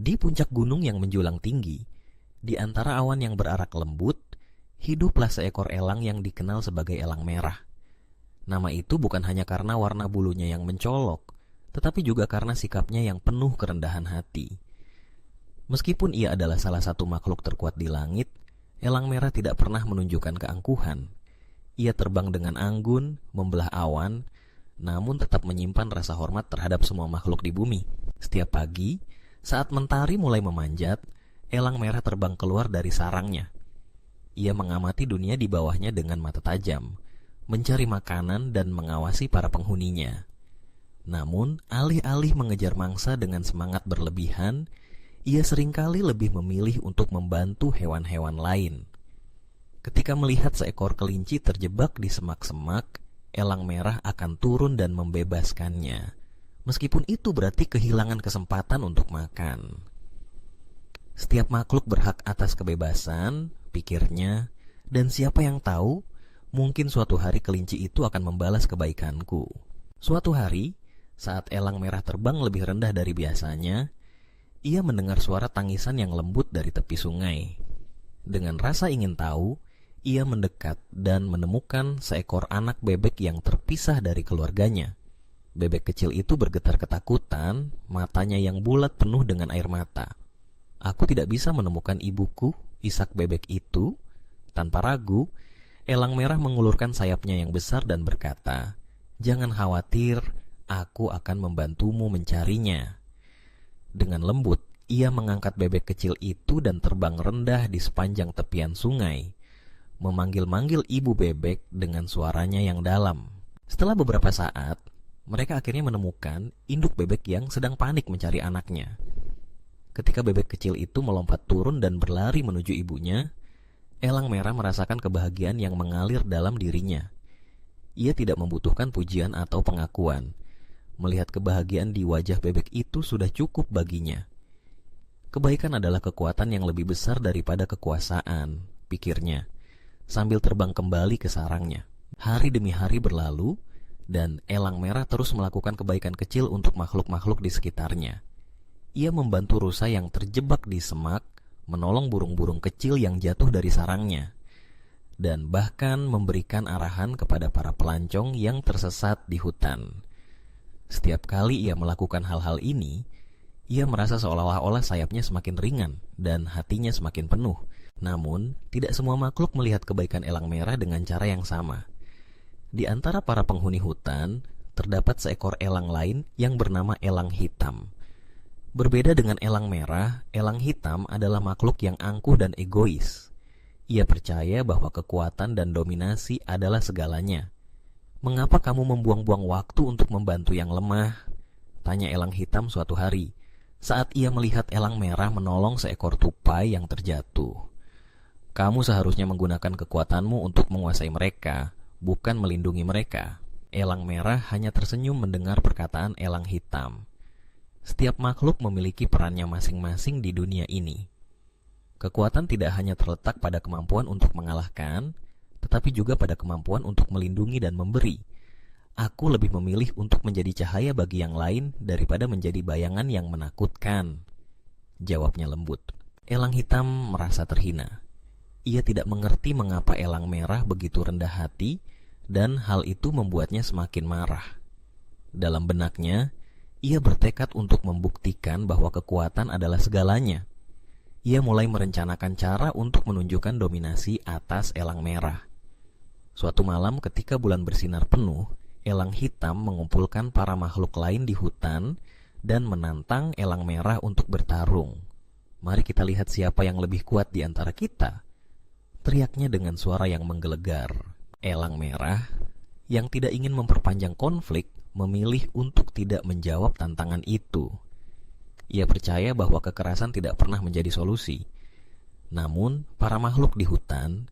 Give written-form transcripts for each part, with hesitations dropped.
Di puncak gunung yang menjulang tinggi, di antara awan yang berarak lembut, hiduplah seekor elang yang dikenal sebagai elang merah. Nama itu bukan hanya karena warna bulunya yang mencolok, tetapi juga karena sikapnya yang penuh kerendahan hati. Meskipun ia adalah salah satu makhluk terkuat di langit, elang merah tidak pernah menunjukkan keangkuhan. Ia terbang dengan anggun, membelah awan, namun tetap menyimpan rasa hormat terhadap semua makhluk di bumi. Setiap pagi, saat mentari mulai memanjat, elang merah terbang keluar dari sarangnya. Ia mengamati dunia di bawahnya dengan mata tajam, mencari makanan dan mengawasi para penghuninya. Namun, alih-alih mengejar mangsa dengan semangat berlebihan, ia seringkali lebih memilih untuk membantu hewan-hewan lain. Ketika melihat seekor kelinci terjebak di semak-semak, elang merah akan turun dan membebaskannya, meskipun itu berarti kehilangan kesempatan untuk makan. Setiap makhluk berhak atas kebebasan, pikirnya, dan siapa yang tahu, mungkin suatu hari kelinci itu akan membalas kebaikanku. Suatu hari, saat elang merah terbang lebih rendah dari biasanya, ia mendengar suara tangisan yang lembut dari tepi sungai. Dengan rasa ingin tahu, ia mendekat dan menemukan seekor anak bebek yang terpisah dari keluarganya. Bebek kecil itu bergetar ketakutan, matanya yang bulat penuh dengan air mata. Aku tidak bisa menemukan ibuku, isak bebek itu. Tanpa ragu, elang merah mengulurkan sayapnya yang besar dan berkata, "Jangan khawatir, aku akan membantumu mencarinya." Dengan lembut, ia mengangkat bebek kecil itu dan terbang rendah di sepanjang tepian sungai, memanggil-manggil ibu bebek dengan suaranya yang dalam. Setelah beberapa saat, mereka akhirnya menemukan induk bebek yang sedang panik mencari anaknya. Ketika bebek kecil itu melompat turun dan berlari menuju ibunya, elang merah merasakan kebahagiaan yang mengalir dalam dirinya. Ia tidak membutuhkan pujian atau pengakuan. Melihat kebahagiaan di wajah bebek itu sudah cukup baginya. Kebaikan adalah kekuatan yang lebih besar daripada kekuasaan, pikirnya, sambil terbang kembali ke sarangnya. Hari demi hari berlalu, dan elang merah terus melakukan kebaikan kecil untuk makhluk-makhluk di sekitarnya. Ia membantu rusa yang terjebak di semak, menolong burung-burung kecil yang jatuh dari sarangnya, dan bahkan memberikan arahan kepada para pelancong yang tersesat di hutan. Setiap kali ia melakukan hal-hal ini, ia merasa seolah-olah sayapnya semakin ringan dan hatinya semakin penuh. Namun, tidak semua makhluk melihat kebaikan elang merah dengan cara yang sama. Di antara para penghuni hutan, terdapat seekor elang lain yang bernama elang hitam. Berbeda dengan elang merah, elang hitam adalah makhluk yang angkuh dan egois. Ia percaya bahwa kekuatan dan dominasi adalah segalanya. "Mengapa kamu membuang-buang waktu untuk membantu yang lemah?" tanya elang hitam suatu hari, saat ia melihat elang merah menolong seekor tupai yang terjatuh. "Kamu seharusnya menggunakan kekuatanmu untuk menguasai mereka, bukan melindungi mereka." Elang merah hanya tersenyum mendengar perkataan elang hitam. Setiap makhluk memiliki perannya masing-masing di dunia ini. Kekuatan tidak hanya terletak pada kemampuan untuk mengalahkan, tetapi juga pada kemampuan untuk melindungi dan memberi. "Aku lebih memilih untuk menjadi cahaya bagi yang lain daripada menjadi bayangan yang menakutkan," jawabnya lembut. Elang hitam merasa terhina. Ia tidak mengerti mengapa elang merah begitu rendah hati, dan hal itu membuatnya semakin marah. Dalam benaknya, ia bertekad untuk membuktikan bahwa kekuatan adalah segalanya. Ia mulai merencanakan cara untuk menunjukkan dominasi atas elang merah. Suatu malam ketika bulan bersinar penuh, elang hitam mengumpulkan para makhluk lain di hutan dan menantang elang merah untuk bertarung. "Mari kita lihat siapa yang lebih kuat di antara kita," teriaknya dengan suara yang menggelegar. Elang merah, yang tidak ingin memperpanjang konflik, memilih untuk tidak menjawab tantangan itu. Ia percaya bahwa kekerasan tidak pernah menjadi solusi. Namun, para makhluk di hutan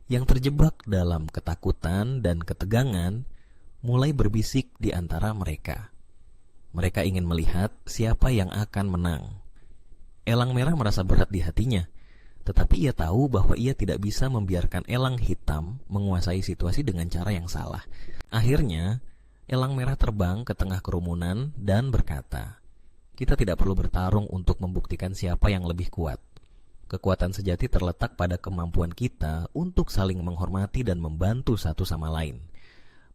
yang terjebak dalam ketakutan dan ketegangan mulai berbisik di antara mereka. Mereka ingin melihat siapa yang akan menang. Elang merah merasa berat di hatinya, tetapi ia tahu bahwa ia tidak bisa membiarkan elang hitam menguasai situasi dengan cara yang salah. Akhirnya, elang merah terbang ke tengah kerumunan dan berkata, Kita tidak perlu bertarung untuk membuktikan siapa yang lebih kuat. Kekuatan sejati terletak pada kemampuan kita untuk saling menghormati dan membantu satu sama lain.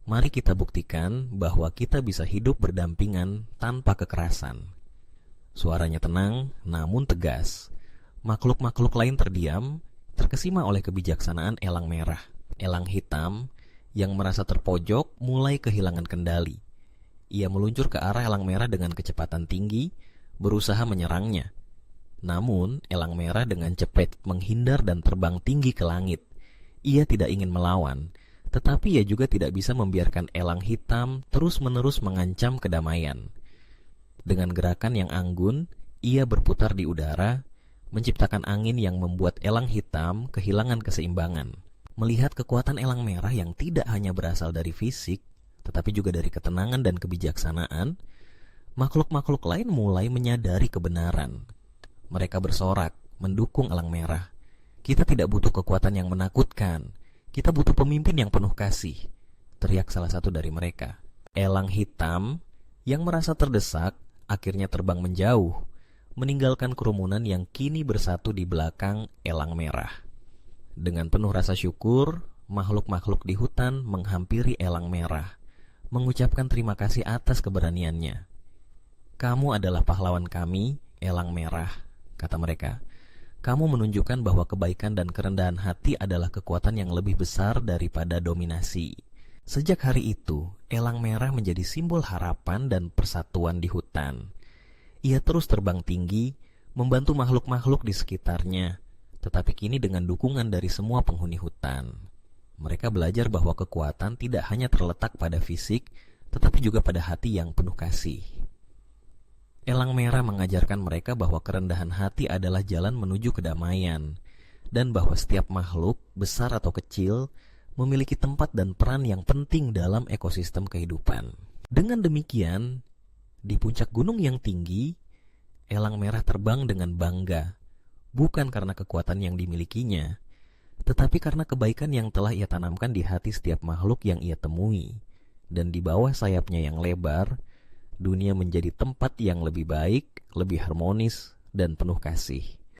Mari kita buktikan bahwa kita bisa hidup berdampingan tanpa kekerasan. Suaranya tenang, namun tegas. Makhluk-makhluk lain terdiam, terkesima oleh kebijaksanaan elang merah. Elang hitam yang merasa terpojok mulai kehilangan kendali. Ia meluncur ke arah elang merah dengan kecepatan tinggi, berusaha menyerangnya. Namun, elang merah dengan cepat menghindar dan terbang tinggi ke langit. Ia tidak ingin melawan, tetapi ia juga tidak bisa membiarkan elang hitam terus-menerus mengancam kedamaian. Dengan gerakan yang anggun, ia berputar di udara, menciptakan angin yang membuat elang hitam kehilangan keseimbangan. Melihat kekuatan elang merah yang tidak hanya berasal dari fisik, tetapi juga dari ketenangan dan kebijaksanaan, makhluk-makhluk lain mulai menyadari kebenaran. Mereka bersorak, mendukung elang merah. Kita tidak butuh kekuatan yang menakutkan. Kita butuh pemimpin yang penuh kasih, teriak salah satu dari mereka. Elang hitam yang merasa terdesak akhirnya terbang menjauh, meninggalkan kerumunan yang kini bersatu di belakang elang merah. Dengan penuh rasa syukur, makhluk-makhluk di hutan menghampiri elang merah, mengucapkan terima kasih atas keberaniannya. Kamu adalah pahlawan kami, elang merah, kata mereka. Kamu menunjukkan bahwa kebaikan dan kerendahan hati adalah kekuatan yang lebih besar daripada dominasi. Sejak hari itu, elang merah menjadi simbol harapan dan persatuan di hutan. Ia terus terbang tinggi, membantu makhluk-makhluk di sekitarnya, tetapi kini dengan dukungan dari semua penghuni hutan. Mereka belajar bahwa kekuatan tidak hanya terletak pada fisik, tetapi juga pada hati yang penuh kasih. Elang merah mengajarkan mereka bahwa kerendahan hati adalah jalan menuju kedamaian, dan bahwa setiap makhluk, besar atau kecil, memiliki tempat dan peran yang penting dalam ekosistem kehidupan. Dengan demikian, di puncak gunung yang tinggi, elang merah terbang dengan bangga, bukan karena kekuatan yang dimilikinya, tetapi karena kebaikan yang telah ia tanamkan di hati setiap makhluk yang ia temui. Dan di bawah sayapnya yang lebar, dunia menjadi tempat yang lebih baik, lebih harmonis, dan penuh kasih.